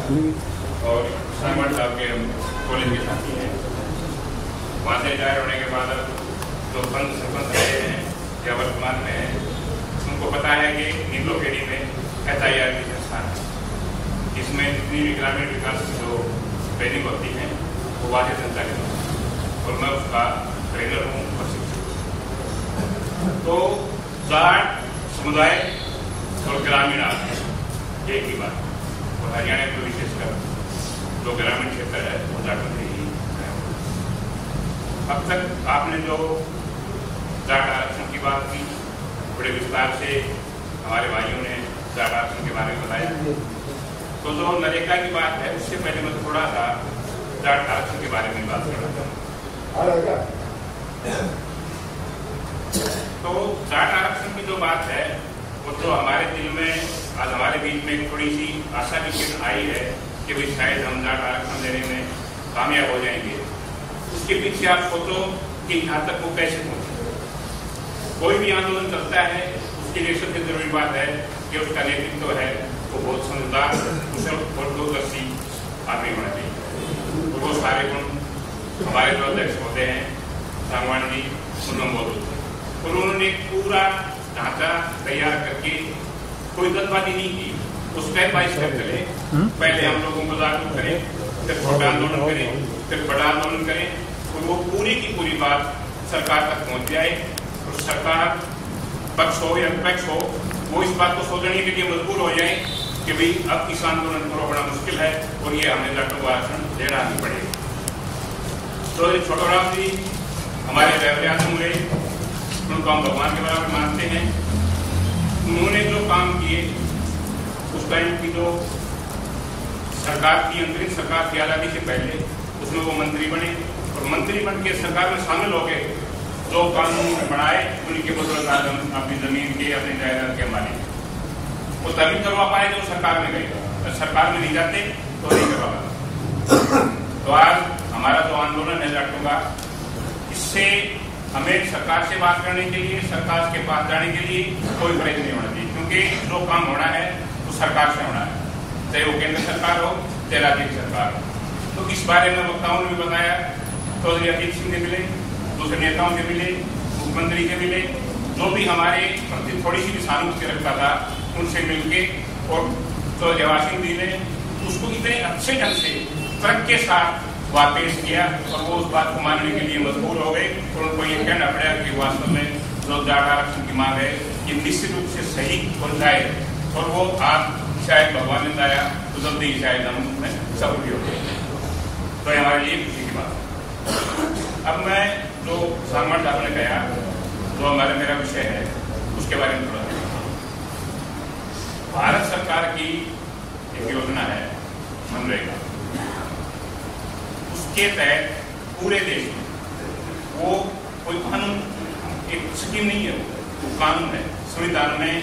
और सांगवान साहब के कॉलेज के साथी हैं। वहाँ से रिटायर होने के बाद जो पंच सरपंच रहे हैं या वर्तमान में हैं, उनको पता है कि नीलोखेड़ी में FIR की संस्था है, इसमें जितनी भी ग्रामीण विकास की जो ट्रेनिंग होती है वो वहाँ से संचालित होती है और मैं उसका ट्रेनर हूँ, प्रशिक्षक। तो जाट समुदाय और ग्रामीण आदमी एक ही बात, और हरियाणा में विशेषकर जो ग्रामीण क्षेत्र है वो जाट में ही है। अब तक आपने जो जाट आरक्षण की बात की, बड़े विस्तार से हमारे भाइयों ने जाट आरक्षण के बारे में बताया। तो जो नरेगा की बात है उससे पहले मैं थोड़ा सा जाट आरक्षण के बारे में बात करना चाहूँगा। तो जाट आरक्षण की जो बात है वो तो हमारे दिल में आज हमारे बीच में थोड़ी सी आशा की किरण आई है कि भाई शायद हम जाट आरक्षण देने में कामयाब हो जाएंगे। उसके पीछे आप सोचो कि यहाँ तक वो कैसे पहुंचे। कोई भी आंदोलन चलता है उसके लिए सबसे जरूरी बात है कि उसका नेतृत्व है वो बहुत समझदार, कुशल और दूरदर्शी आदमी होना चाहिए। तो वो सारे गुण हमारे जो अध्यक्ष होते हैं सांगवान जी, उन्होंने मौजूद थे। उन्होंने पूरा ढांचा तैयार करके कोई जल्दबाजी नहीं की, वो स्टेप बाय स्टेप चले। पहले हम लोगों को जागरूक करें, फिर छोटा आंदोलन करें, फिर बड़ा आंदोलन करें, और वो पूरी की पूरी बात सरकार तक पहुंच जाए और सरकार पक्ष हो या विपक्ष हो वो इस बात को सोचने के लिए मजबूर हो जाए कि भाई अब इस आंदोलन को रोकना मुश्किल है और ये हमें जाटों को आरक्षण देना ही पड़ेगा। तो छोटोराम जी हमारे व्यवहार हुए, उनको हम भगवान के बराबर मानते हैं। उन्होंने जो काम किए उस टाइम की जो सरकार की, अंतरिम सरकार की आज़ादी से पहले, उसमें वो मंत्री बने और मंत्री बन के सरकार में शामिल हो गए। जो कानून बनाए उनके बदौलत आज हम अपनी जमीन के, अपनी जायदाद के मालिक, वो तभी करवा पाए जो सरकार में गए। सरकार में नहीं जाते तो नहीं करवा पाते। तो आज हमारा जो आंदोलन है जाटों का, इससे हमें सरकार से बात करने के लिए, सरकार के पास जाने के लिए कोई प्रयत्न नहीं होना चाहिए, क्योंकि जो काम होना है वो सरकार से होना है, चाहे वो केंद्र सरकार हो चाहे राज्य की सरकार हो। तो इस बारे में वक्ताओं ने भी बताया, चौधरी अजीत सिंह से मिले, दूसरे नेताओं से मिले, मुख्यमंत्री से मिले, जो भी हमारे प्रति थोड़ी सी भी सहानुभूति रखता था उनसे मिलके, और तो जवासिन जी ने उसको इतने अच्छे ढंग से तर्क के साथ बात पेश किया और वो उस बात को मानने के लिए मजबूर हो गए और उनको ये कहना पड़ा कि वास्तव में जो जाट आरक्षण की मांग है ये निश्चित रूप से सही और जायज, और वो आप शायद भगवान ने चाहा तो जल्दी ही शायद हम उसमें सफल भी हो गए। तो हमारे लिए खुशी की बात है। अब मैं जो सांगवान साहब ने कहा, जो हमारा मेरा विषय है, उसके बारे में थोड़ा भारत सरकार की एक योजना है मनरेगा, उसके तहत पूरे देश में वो कोई कानून, एक स्कीम नहीं है, वो कानून है, संविधान में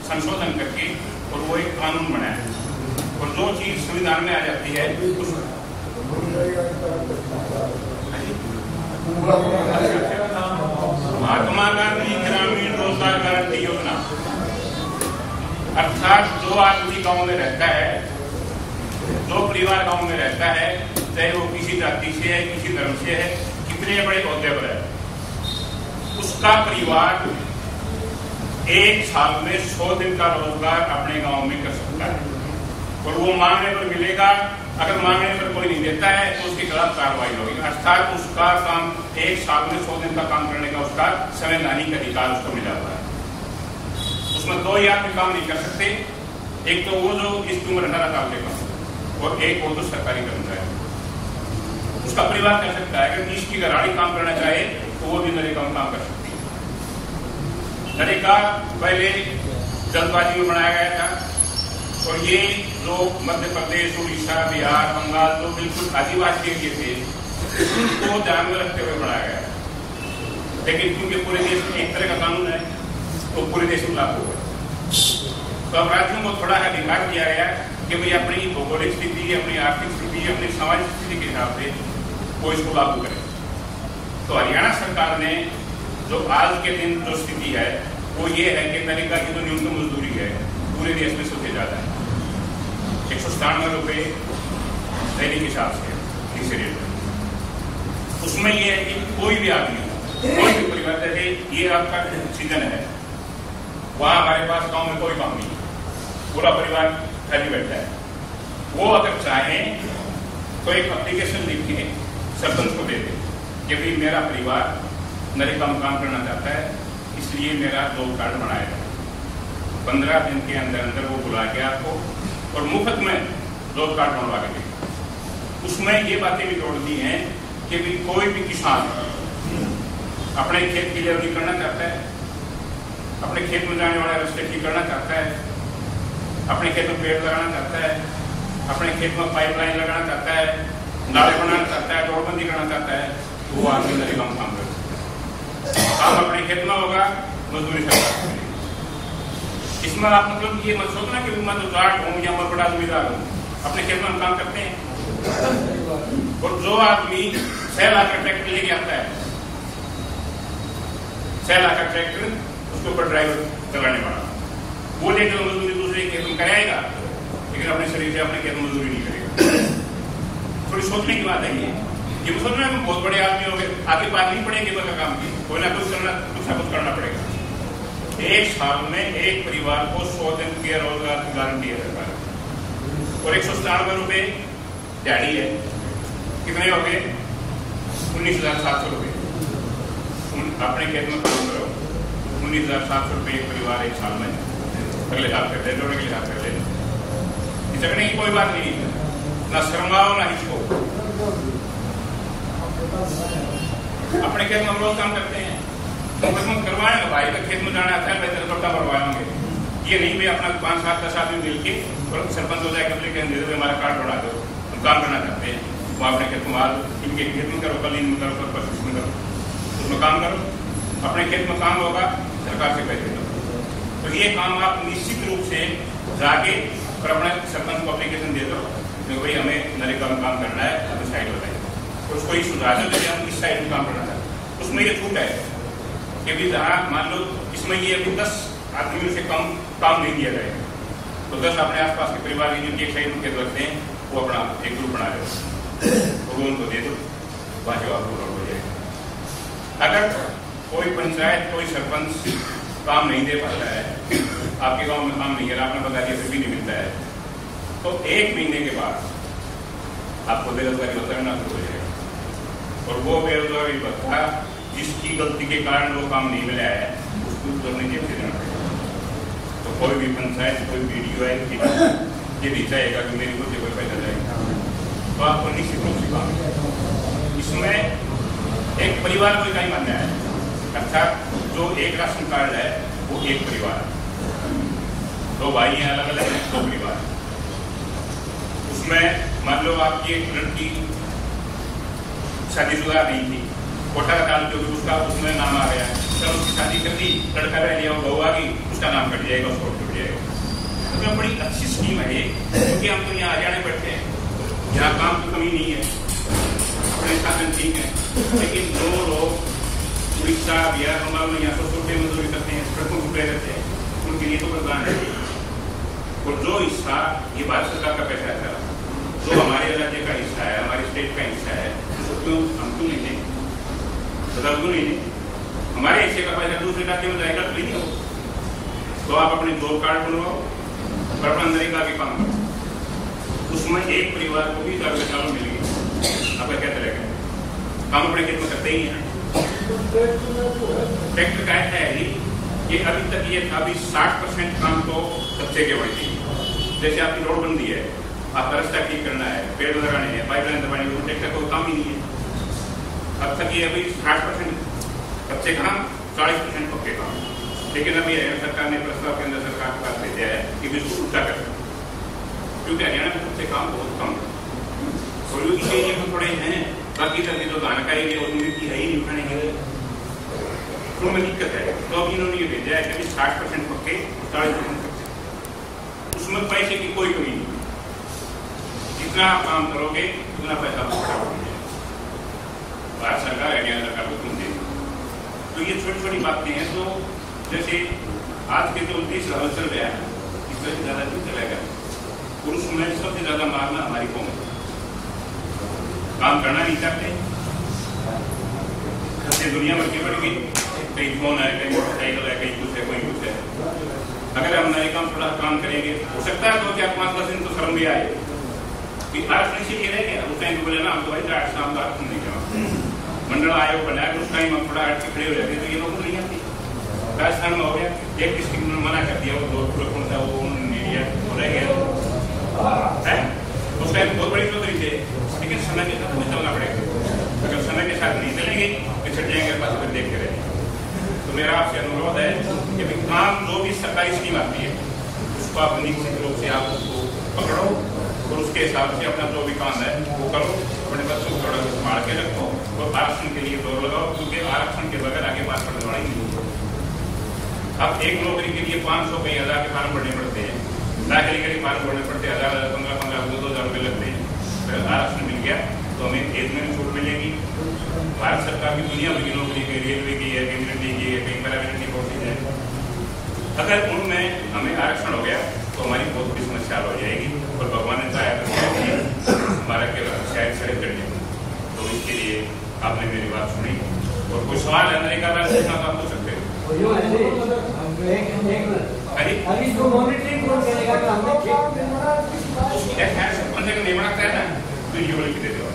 संशोधन करके और वो एक कानून बनाया है। और जो चीज संविधान में आ जाती है महात्मा गांधी ग्रामीण रोजगार गारंटी योजना, अर्थात जो आदमी गांव में रहता है, जो परिवार गांव में रहता है, चाहे वो किसी जाति से है, किसी धर्म से है, कितने बड़े ओहदे पर है, उसका परिवार एक साल में 100 दिन का रोजगार अपने गांव में कर सकता है। और वो मांगने पर मिलेगा, अगर मांगने पर कोई नहीं देता है तो उसके खिलाफ कार्रवाई होगी। अर्थात उसका काम एक साल में 100 दिन का काम करने का उसका संवैधानिक अधिकार उसको मिला हुआ है। उसमें दो ही आदमी काम नहीं कर सकते, एक तो वो जो इसकी उम्र 18 साल के कम और एक वो तो सरकारी कर्मचारी। उसका परिवार कर सकता है, अगर इसकी घराड़ी काम करना चाहे तो वो भी नरेगा में काम कर सकती है। नरेगा पहले जल्दबाजी में बनाया गया था और ये जो मध्य प्रदेश, उड़ीसा, बिहार, बंगाल जो बिल्कुल आदिवासी एरिया थे उनको ध्यान में रखते हुए बनाया गया। लेकिन क्योंकि पूरे देश में एक तरह का कानून है तो पूरे देश में लागू हुआ। तो अब राज्यों को थोड़ा अधिकार दिया गया कि भाई अपनी भौगोलिक स्थिति, अपनी आर्थिक स्थिति, अपनी सामाजिक स्थिति के हिसाब से वो इसको लागू करे। तो हरियाणा सरकार ने जो आज के दिन जो स्थिति है वो ये है कि नरेगा की जो न्यूनतम मजदूरी है पूरे देश में सबसे ज्यादा है, 127 197 रुपये दैनिक हिसाब से इसी रेट में। उसमें ये है कि कोई भी आदमी, कोई भी परिवार, जैसे ये आपका सीजन है, वहां हमारे पास गांव में कोई काम नहीं, पूरा परिवार खाली बैठा है, वो अगर चाहें तो एक एप्लीकेशन लिख के सरपंच को दे दे कि भाई मेरा परिवार नरेगा में काम करना चाहता है, इसलिए मेरा जॉब कार्ड बनाया जाए। 15 दिन के अंदर अंदर वो बुला के आपको और मुफ्त में जॉब कार्ड बनवा के देगा। उसमें ये बातें भी जोड़ दी हैं कि भी कोई भी किसान अपने खेत की लेवलिंग करना चाहता है, अपने खेत में जाने वाला रास्ते ठीक करना चाहता है, अपने खेत में पेड़ लगाना चाहता है, अपने खेत में पाइपलाइन लगाना चाहता है, नाले बनाना चाहता है, रोडबंदी करना चाहता है, तो वो आदमी नरेगा में काम करेगा। काम अपने खेत में होगा, मजदूरी सरकार करेगी। इसमें आप मतलब ये मत सोचना कि मैं तो जाट हूँ या मैं बड़ा जमींदार हूँ, अपने खेत में हम काम करते हैं। और जो आदमी 6 लाख का ट्रैक्टर लेके आता है, 6 लाख का ट्रैक्टर, उसके ऊपर ड्राइवर चलाने वाला, वो लेकर मजदूरी दूसरे खेत में कराएगा, लेकिन अपने शरीर से अपने खेत में मजदूरी नहीं करेगा। थोड़ी सोचने की बात है ये सोचना है बहुत बड़े आदमी हो गए, आगे बात नहीं पड़ेगी का काम की, कोई ना कुछ करना पड़ेगा। एक साल में एक परिवार को 100 दिन के रोजगार की गारंटी है सरकार, और 197 रुपये दिहाड़ी है, कितने हो गए? 19,700 रुपये। अपने खेत में काम करो, 19,700 रुपये एक परिवार एक साल में अगले साल कर दे, जोड़ने के साथ कर दे। झगड़ने की कोई बात नहीं, ना शर्माओ ना हिचको। अपने खेत में हम लोग काम करते हैं, तो हम करवाएंगे, भाई का खेत में जाना आता है, भाई तेरे करवाएंगे। ये नहीं भाई अपना 5, 7, 10 आदमी मिलके और सरपंच हो जाए कभी दे दो, हमारा कार्ड बना दो, हम काम करना चाहते हैं, वो अपने खेत में इनके खेत में करो, कल इनमें करो, कल 25 में करो, उसमें काम करो, अपने खेत में काम होगा, सरकार से पैसे दो। तो ये काम आप निश्चित रूप से जाके और अपने सरपंच को एप्लीकेशन दे दो कि भाई हमें नरेगा में काम करना है, हमें साइड बताइए, तो उसको ये सुझाव दो कि हम इस साइड में काम करना चाहते हैं। उसमें ये छूट है कि भी जहाँ मान लो इसमें ये अभी 10 आदमियों से कम काम नहीं दिया जाएगा, तो 10 अपने आसपास के परिवार की जिनकी एक साइड में खेत रखते हैं, वो अपना एक ग्रुप बना रहे, वो उनको दे दो, वहाँ जवाब पूरा हो जाएगा। अगर कोई पंचायत, कोई सरपंच काम नहीं दे पाता है, आपके गांव में काम नहीं है, आपने बता दिया फिर भी नहीं मिलता है, तो 1 महीने के बाद आपको बेरोजगारी भत्ता मिलना शुरू हो जाएगा। और वो बेरोजगारी भत्ता जिसकी गलती के कारण वो काम नहीं मिला है, उसको करने के लिए देना पड़ेगा। तो कोई भी पंचायत, कोई BDO है ये नहीं चाहेगा कि मेरी को कोई पैसा जाएगा, तो आपको निश्चित रूप से काम। इसमें एक परिवार को इकाई मानना है, अर्थात जो एक राशन कार्ड है वो एक परिवार, 2 भाई हैं अलग अलग 2 परिवार। उसमें मान लो आपकी एक लड़की शादीशुदा नहीं थी, कोटा का डाल क्योंकि उसका उसमें नाम आ गया, चलो उसकी शादी कर दी, लड़का रह लिया, बहू आ गई, उसका नाम कट जाएगा, उसको कट जाएगा। तो बड़ी अच्छी स्कीम है ये, क्योंकि हम तो यहाँ हरियाणा बैठते हैं, यहाँ काम की कमी नहीं है, अपने साधन ठीक है, लेकिन जो लोग उड़ीसा, बिहार, बंगाल में यहाँ 100 रुपये मजदूरी करते हैं, सड़कों पर खड़े रहते हैं, उनके लिए तो वरदान है। और जो हिस्सा ये भारत सरकार का पैसा है, जो हमारे राज्य का हिस्सा है, हमारे स्टेट का हिस्सा है, उसको हम क्यों नहीं दें? बदल क्यों नहीं दें? हमारे हिस्से का पैसा दूसरे राज्य में जाएगा तो नहीं हो, तो आप अपने जॉब कार्ड बनवाओ और अपना नरेगा के काम करो। उसमें एक परिवार को 20,000 रुपये सालों मिलेगी, आपका क्या चलेगा? काम अपने खेत में करते ही हैं। ट्रैक्टर का है ये अभी तक ये था, अभी 60% काम तो कच्चे के बढ़ती है। जैसे आपकी रोड बन दी है, आपका रास्ता ठीक करना है, पेड़ लगाने हैं, पाइपलाइन दबानी है, ट्रैक्टर को काम ही नहीं है। अब तक ये अभी 60% कच्चे काम, 40% पक्के काम। लेकिन अभी हरियाणा सरकार ने प्रस्ताव केंद्र सरकार के पास भेजा है कि बिल्कुल उल्टा कर, क्योंकि हरियाणा में कच्चे काम बहुत कम है और ये तो थोड़े हैं, बाकी तरह जो धान का एरिया उसमें की है ही नहीं उठाने के लिए, तो में दिक्कत है। तो अब इन्होंने ये भेजा है कि 60% पक्के, 40% कच्चे। उसमें पैसे की कोई कमी नहीं, जितना आप काम करोगे उतना पैसा आपको भारत सरकार, हरियाणा सरकार को तुम देगी। तो ये छोटी छोटी बातें हैं। तो जैसे आज के जो 30 साल चल रहा है, इससे ज़्यादा दिन चलेगा, पुरुष समय सबसे ज्यादा मारना हमारी कौम है। काम करना नहीं चाहते, खर्चे दुनिया भर की बढ़ गई, कहीं फोन है, कहीं मोटरसाइकिल है, कहीं कुछ है, कोई कुछ है। अगर हम नए काम थोड़ा काम करेंगे, हो सकता है 2-4-5 दिन तो शर्म भी आए कि आरक्षण इसीलिए रह गया। उस टाइम बोले ना हम तो भाई आरक्षण आरक्षण नहीं किया, मंडल आयोग बनाया, उस टाइम हम थोड़ा अटके खड़े हो जाते तो ये लोग नहीं आती। राजस्थान में हो गया, एक डिस्ट्रिक्ट में मना कर दिया, वो कौन सा वो एरिया रह गया है। उस टाइम बहुत बड़ी चौधरी थे, लेकिन समय के साथ हमें चलना पड़ेगा। अगर समय के साथ नहीं चलेंगे पिछड़ जाएंगे, पास फिर देखते रहेंगे। तो मेरा आपसे अनुरोध है कि काम जो भी सरकारी स्कीम आती है उसको आप निश्चित रूप से आप उसको पकड़ो और उसके हिसाब से अपना जो भी काम है वो करो, अपने बच्चों को थोड़ा संभाल के रखो और आरक्षण के लिए दौड़ लगाओ, क्योंकि आरक्षण के बगैर आगे बात पढ़ने वाली नहीं होगी। अब एक नौकरी के लिए 500 कई हजार के फार्म भरने पड़ते हैं, दाखिले के लिए फार्म भरने पड़ते हैं, 1500 2,000 रुपये लगते हैं। अगर आरक्षण मिल गया तो हमें एज में छूट मिलेगी। भारत सरकार की दुनिया भर की नौकरी की, रेलवे की है, केंद्रीय की है, कहीं पैरामिलिट्री फोर्सेज है, अगर उनमें हमें आरक्षण हो गया तो हमारी बहुत बड़ी समस्या हो जाएगी और भगवान ने चाहा तो हमारा शायद सड़क कट जाए। तो इसके लिए आपने मेरी बात सुनी और कोई सवाल है अंदर का पूछना तो आप पूछ सकते हो। निर्माण है ना तो ये बोल के देते हो,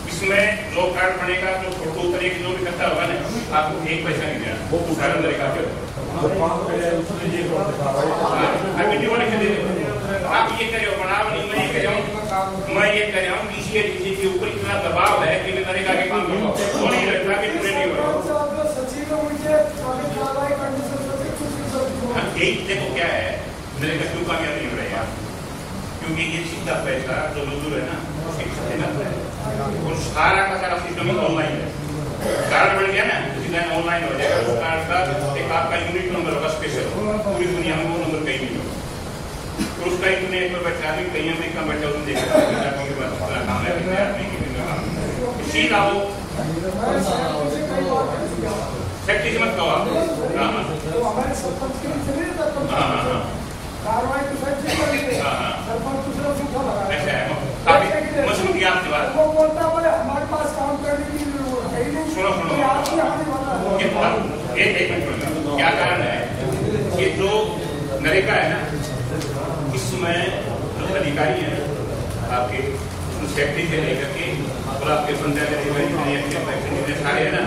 इसमें जो कार्ड बनेगा जो फोटो तरह की जो भी करता होगा ना आपको 1 पैसा नहीं देना, वो सारा तरीका आप ये करे हो बनाव नहीं, मैं ये कर रहा हूँ किसी के ऊपर इतना दबाव है कि मैं तरीका के काम करूँ वो नहीं लगता कि पूरे नहीं हो। यही देखो क्या है मेरे का क्यों कामयाब नहीं हो रहा है, क्योंकि ये सीधा पैसा जो मजदूर है ना और सारा का सारा सिस्टम ऑनलाइन है। कार्ड बन गया ना सीधा ऑनलाइन हो जाएगा, उस कार्ड का एक आपका यूनिट नंबर होगा स्पेशल, पूरी दुनिया में वो नंबर कहीं नहीं होगा। तो उसका इंटरनेट पर बैठा भी कहीं में कम बैठा उसने देखा काम है सीधा वो सेक्टी से मत कहो आप। ऐसा है मशरूम की आपकी बात हमारे पास काम करने की सुनो एक मिनट क्या कारण है कि जो नरेगा है ना इसमें जो अधिकारी हैं आपके सेक्रेटरी से लेकर के और आपके पंचायत सारे है ना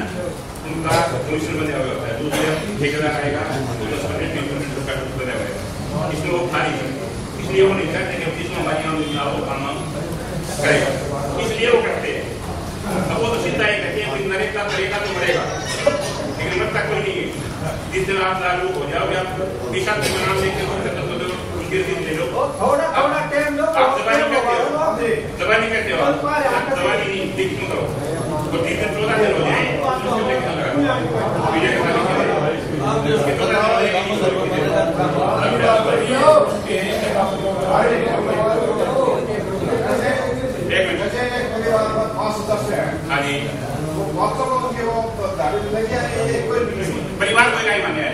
उनका कमीशन बने हुए होता है। दूसरे ठेकेदार आएगा तो 10% का बने हुए इसमें वो खाली है, इसलिए वो नहीं चाहते कि जिसमें हमारी वो काम करेगा, इसलिए वो करते हैं। अब वो तो सीधा ही कहते हैं नरेगा करेगा तो बढ़ेगा, लेकिन मत तक कोई नहीं है। जिस दिन आप जागरूक हो जाओगे आप दिशा के नाम लेके ले लो, आप दबाई करते हो दबाई नहीं दिख क्यों करो तो 3 दिन 14 दिन हो जाए परिवार को इकाई मान्य है,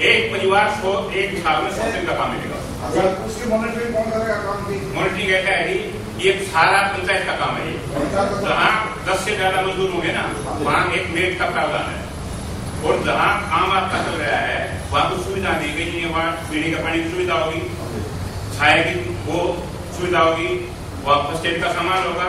एक परिवार को एक साल में 100 दिन का काम मिलेगा। उसकी मॉनिटरिंग कौन करेगा काम की? मॉनिटरिंग ऐसा है कि ये सारा पंचायत का काम है। जहाँ 10 से ज्यादा मजदूर होंगे ना वहाँ एक मेड का प्रावधान है, और जहाँ काम आपका चल रहा है वहाँ कुछ सुविधा दी गई है, वहाँ पीने का पानी की सुविधा होगी, छाया की वो सुविधा होगी, वहाँ फर्स्ट एड का सामान होगा,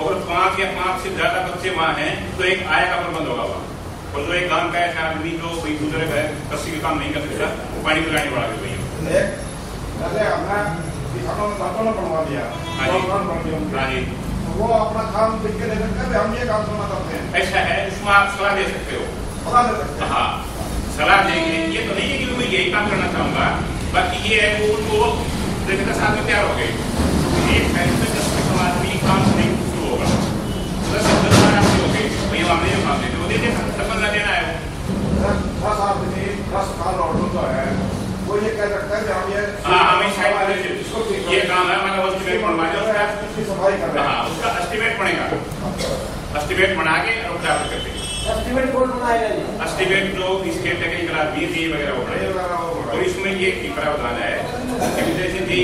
और 5 या 5 से ज्यादा बच्चे वहाँ हैं तो एक आय का प्रबंध होगा वहाँ। और जो एक गांव का ऐसा आदमी जो कोई बुजुर्ग है कृषि का काम नहीं कर सकता वो पानी पिलाने वाला भी बनवा दिया वो अपना काम देख के दे सकते हैं, हम ये काम करना चाहते हैं, ऐसा है उसमें आप सलाह दे सकते हो। हाँ सलाह देंगे, ये तो नहीं है कि मैं यही काम करना चाहूंगा, बाकी ये है वो उनको देखने साथ में तैयार हो गए, एक फैसले 10 आदमी काम नहीं शुरू होगा, 10 आदमी हो गए भैया हमने ये काम देते वो दे देना, संबंध देना है 10 आदमी 10 साल ऑर्डर तो है वो ये कह सकता है कि हम ये हमें शायद ये काम है मतलब एस्टिमेट बनवा दे उसका सफाई कर रहे हैं, उसका एस्टिमेट बनेगा, एस्टिमेट बना के और प्राप्त करते हैं। एस्टीमेट कौन बनाएगा जी? एस्टीमेट जो इसके टेक्निकल आदमी वगैरह हो रहे हैं, और इसमें ये प्रावधान है कि जैसे जी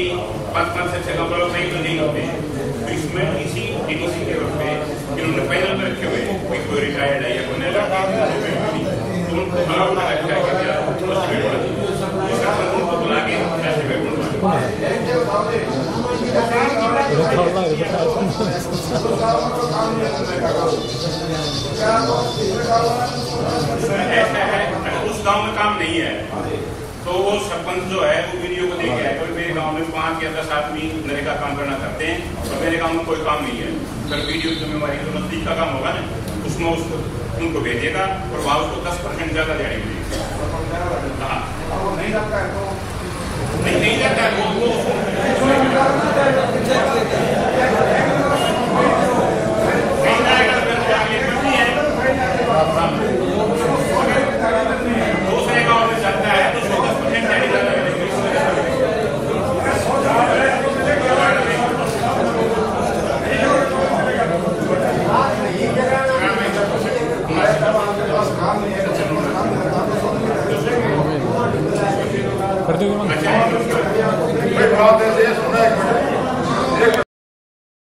5 से 6 कमरों में तो नहीं होते, तो इसमें इसी डीडीसी के रूप में इन्होंने पैनल में रखे हुए हैं, कोई रिटायर्ड है या कोई नया तो उनको अलाउ ना रखा है कि आप एस्टीमेट बना दीजिए, उनको बुला के एस्टीमेट बनवा ऐसा है। अगर उस गांव में काम नहीं है तो वो सरपंच जो है वो वीडियो को देख के आए, मेरे गांव में 5 या 10 आदमी नरेगा काम करना चाहते हैं और मेरे गांव में कोई काम नहीं है, फिर वीडियो की जिम्मेवारी तो नजदीक का काम होगा ना, उसमें उसको उनको भेजेगा और वहाँ उसको 10% ज्यादा दिहाड़ी मिलेगी। हाँ नहीं जाता है तो नहीं जाता है वो दूसरे गाँव में जाता है तो उसको 10% दिहाड़ी ज्यादा मिलेगी। कर दोगे